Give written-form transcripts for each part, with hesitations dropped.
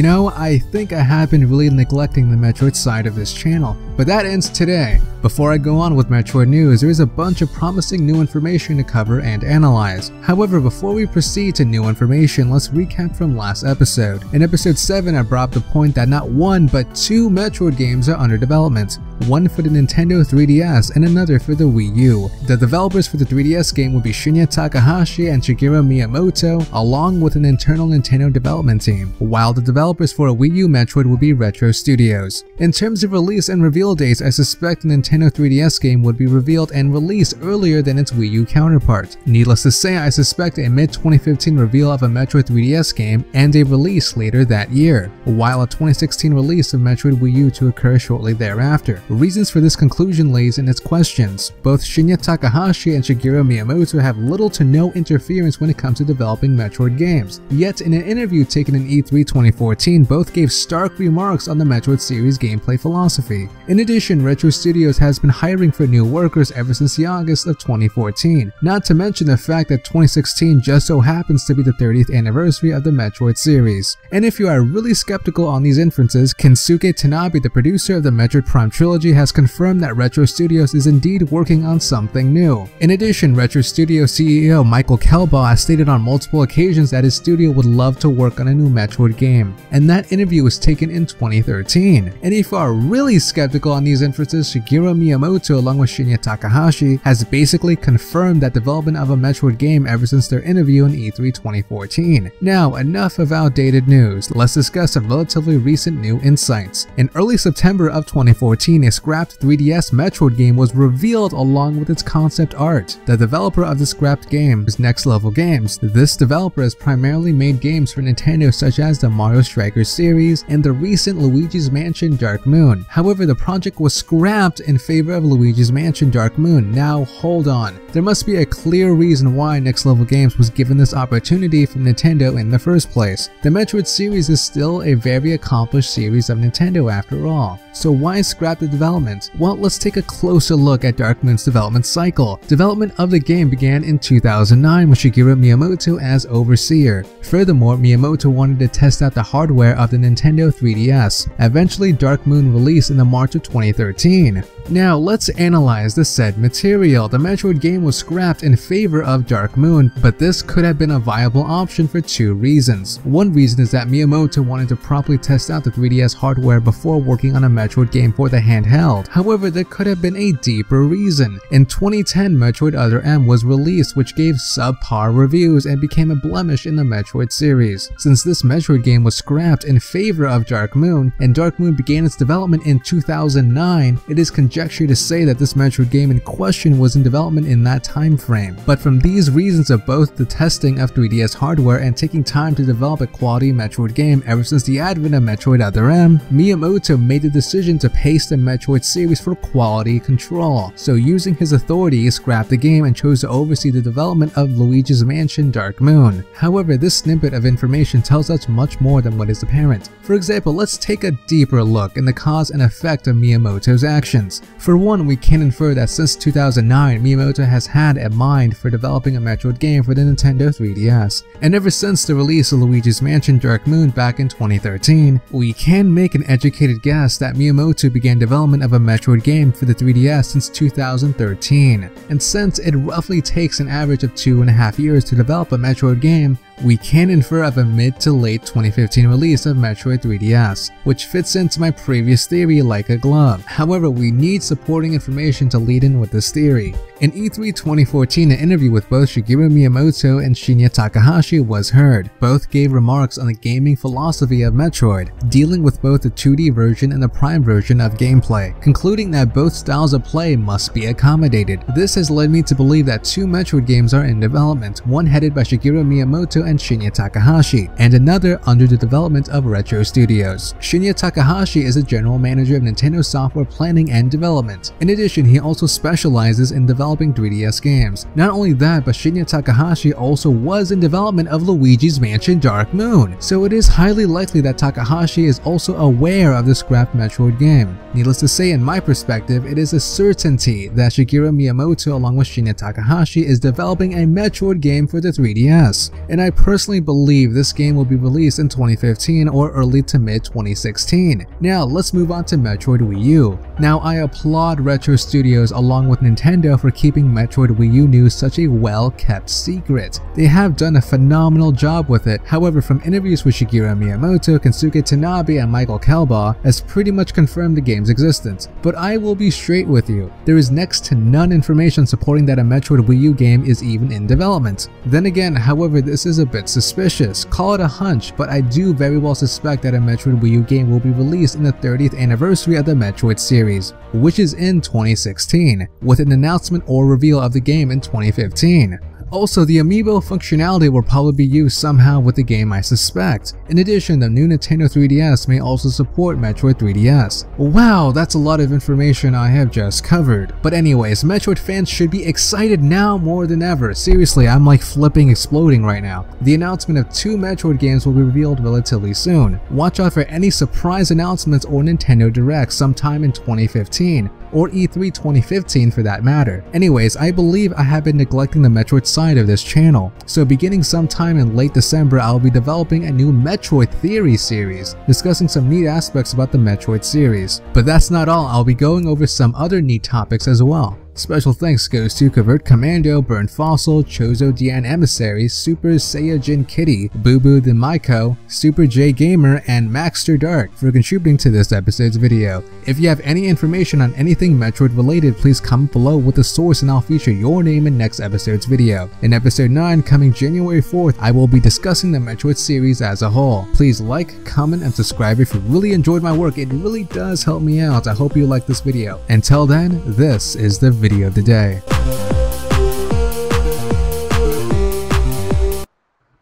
You know, I think I have been really neglecting the Metroid side of this channel, but that ends today. Before I go on with Metroid news, there is a bunch of promising new information to cover and analyze. However, before we proceed to new information, let's recap from last episode. In episode 7, I brought up the point that not one but two Metroid games are under development. One for the Nintendo 3DS and another for the Wii U. The developers for the 3DS game would be Shinya Takahashi and Shigeru Miyamoto, along with an internal Nintendo development team, while the developers for a Wii U Metroid would be Retro Studios. In terms of release and reveal dates, I suspect the Nintendo 3DS game would be revealed and released earlier than its Wii U counterpart. Needless to say, I suspect a mid-2015 reveal of a Metroid 3DS game and a release later that year, while a 2016 release of Metroid Wii U to occur shortly thereafter. Reasons for this conclusion lays in its questions. Both Shinya Takahashi and Shigeru Miyamoto have little to no interference when it comes to developing Metroid games. Yet in an interview taken in E3 2014, both gave stark remarks on the Metroid series gameplay philosophy. In addition, Retro Studios has been hiring for new workers ever since the August of 2014, not to mention the fact that 2016 just so happens to be the 30th anniversary of the Metroid series. And if you are really skeptical on these inferences, Kensuke Tanabe, the producer of the Metroid Prime trilogy, has confirmed that Retro Studios is indeed working on something new. In addition, Retro Studios CEO Michael Kelbaugh has stated on multiple occasions that his studio would love to work on a new Metroid game, and that interview was taken in 2013. And if you are really skeptical on these inferences, Shigeru Miyamoto along with Shinya Takahashi has basically confirmed that development of a Metroid game ever since their interview in E3 2014. Now, enough of outdated news, let's discuss some relatively recent new insights. In early September of 2014, a scrapped 3DS Metroid game was revealed along with its concept art. The developer of the scrapped game is Next Level Games. This developer has primarily made games for Nintendo such as the Mario Strikers series and the recent Luigi's Mansion Dark Moon. However, the project was scrapped in favor of Luigi's Mansion Dark Moon. Now hold on, there must be a clear reason why Next Level Games was given this opportunity from Nintendo in the first place. The Metroid series is still a very accomplished series of Nintendo after all, so why scrap the development? Well, let's take a closer look at Dark Moon's development cycle. Development of the game began in 2009 with Shigeru Miyamoto as overseer. Furthermore, Miyamoto wanted to test out the hardware of the Nintendo 3DS. Eventually, Dark Moon released in the March of 2013. Now, let's analyze the said material. The Metroid game was scrapped in favor of Dark Moon, but this could have been a viable option for two reasons. One reason is that Miyamoto wanted to properly test out the 3DS hardware before working on a Metroid game for the handheld. However, there could have been a deeper reason. In 2010, Metroid Other M was released, which gave subpar reviews and became a blemish in the Metroid series. Since this Metroid game was scrapped in favor of Dark Moon, and Dark Moon began its development in 2009, it is conjecture to say that this Metroid game in question was in development in that time frame. But from these reasons of both the testing of 3DS hardware and taking time to develop a quality Metroid game ever since the advent of Metroid Other M, Miyamoto made the decision to pace the Metroid series for quality control. So using his authority, he scrapped the game and chose to oversee the development of Luigi's Mansion Dark Moon. However, this snippet of information tells us much more than what is apparent. For example, let's take a deeper look in the cause and effect of Miyamoto's actions. For one, we can infer that since 2009, Miyamoto has had a mind for developing a Metroid game for the Nintendo 3DS. And ever since the release of Luigi's Mansion Dark Moon back in 2013, we can make an educated guess that Miyamoto began development of a Metroid game for the 3DS since 2013. And since it roughly takes an average of 2.5 years to develop a Metroid game, we can infer of a mid to late 2015 release of Metroid 3DS, which fits into my previous theory like a glove. However, we need supporting information to lead in with this theory. In E3 2014, an interview with both Shigeru Miyamoto and Shinya Takahashi was heard. Both gave remarks on the gaming philosophy of Metroid, dealing with both the 2D version and the Prime version of gameplay, concluding that both styles of play must be accommodated. This has led me to believe that two Metroid games are in development, one headed by Shigeru Miyamoto and Shinya Takahashi, and another under the development of Retro Studios. Shinya Takahashi is the general manager of Nintendo software planning and development. In addition, he also specializes in developing 3DS games. Not only that, but Shinya Takahashi also was in development of Luigi's Mansion Dark Moon, so it is highly likely that Takahashi is also aware of the scrapped Metroid game. Needless to say, in my perspective, it is a certainty that Shigeru Miyamoto along with Shinya Takahashi is developing a Metroid game for the 3DS, and I personally believe this game will be released in 2015 or early to mid 2016. Now let's move on to Metroid Wii U. Now I applaud Retro Studios along with Nintendo for keeping Metroid Wii U news such a well-kept secret. They have done a phenomenal job with it. However, from interviews with Shigeru Miyamoto, Kensuke Tanabe, and Michael Kalbaugh has pretty much confirmed the game's existence. But I will be straight with you, there is next to none information supporting that a Metroid Wii U game is even in development. Then again, however, this is a bit suspicious. Call it a hunch, but I do very well suspect that a Metroid Wii U game will be released in the 30th anniversary of the Metroid series, which is in 2016, with an announcement or reveal of the game in 2015. Also, the amiibo functionality will probably be used somehow with the game, I suspect. In addition, the new Nintendo 3DS may also support Metroid 3DS. Wow, that's a lot of information I have just covered. But anyways, Metroid fans should be excited now more than ever. Seriously, I'm like flipping exploding right now. The announcement of 2 Metroid games will be revealed relatively soon. Watch out for any surprise announcements or Nintendo Direct sometime in 2015. Or E3 2015 for that matter. Anyways, I believe I have been neglecting the Metroid side of this channel, so beginning sometime in late December I'll be developing a new Metroid Theory series, discussing some neat aspects about the Metroid series. But that's not all, I'll be going over some other neat topics as well. Special thanks goes to Covert Commando, Burn Fossil, Chozo Dian Emissary, Super Saiyajin Kitty, Boo Boo the Maiko, Super J Gamer, and Maxter Dark for contributing to this episode's video. If you have any information on anything Metroid related, please comment below with the source and I'll feature your name in next episode's video. In episode 9, coming January 4th, I will be discussing the Metroid series as a whole. Please like, comment, and subscribe if you really enjoyed my work. It really does help me out. I hope you like this video. Until then, this is the video of the day.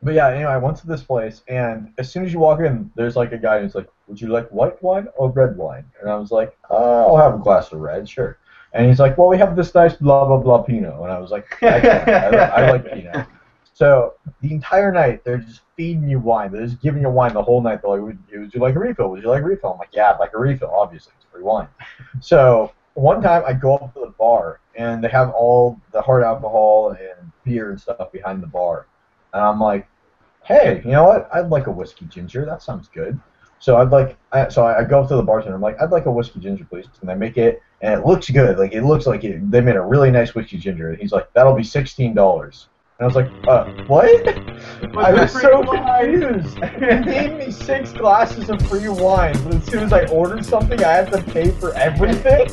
But yeah, anyway, I went to this place, and as soon as you walk in, there's like a guy who's like, "Would you like white wine or red wine?" And I was like, "I'll have a glass of red, sure." And he's like, "Well, we have this nice blah blah blah Pinot," and I was like, I like Pinot. So the entire night they're just feeding you wine. They're just giving you wine the whole night. They're like, "Would you like a refill? Would you like a refill?" I'm like, "Yeah, I'd like a refill. Obviously, it's free wine." So one time I go up to the bar, and they have all the hard alcohol and beer and stuff behind the bar. And I'm like, "Hey, you know what? I'd like a whiskey ginger. That sounds good." So I go up to the bartender. I'm like, "I'd like a whiskey ginger, please." And they make it, and it looks good. Like, it looks like they made a really nice whiskey ginger. And he's like, "That'll be $16. And I was like, what? I was so confused. He gave me 6 glasses of free wine, but as soon as I ordered something, I had to pay for everything?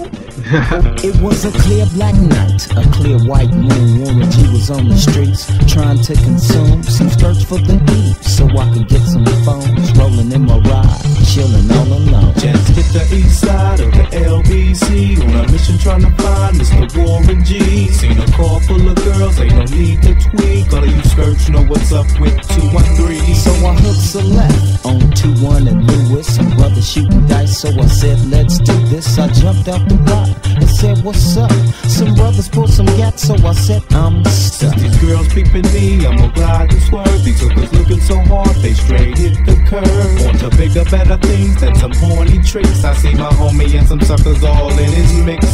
It was a clear black night, a clear white moon. Warren G was on the streets, trying to consume some skirts for the beat, so I could get some phones, rolling in my ride, chilling all alone. Just hit the east side of the LBC, on a mission trying to find Mr. Warren G. Seen a car full of girls, ain't no need to tweak. All of you skirts know what's up with 213. So I hooked a left on 21 and Lewis, some brothers shooting dice, so I said, let's do this. I jumped out the block and said, what's up? Some brothers pulled some gats, so I said, I'm stuck. These girls peeping me, I'm gonna glide and swerve. These hookers looking so hard, they straight hit the curve. Want to bigger, better things than some horny tricks. I see my homie and some suckers all in his mix.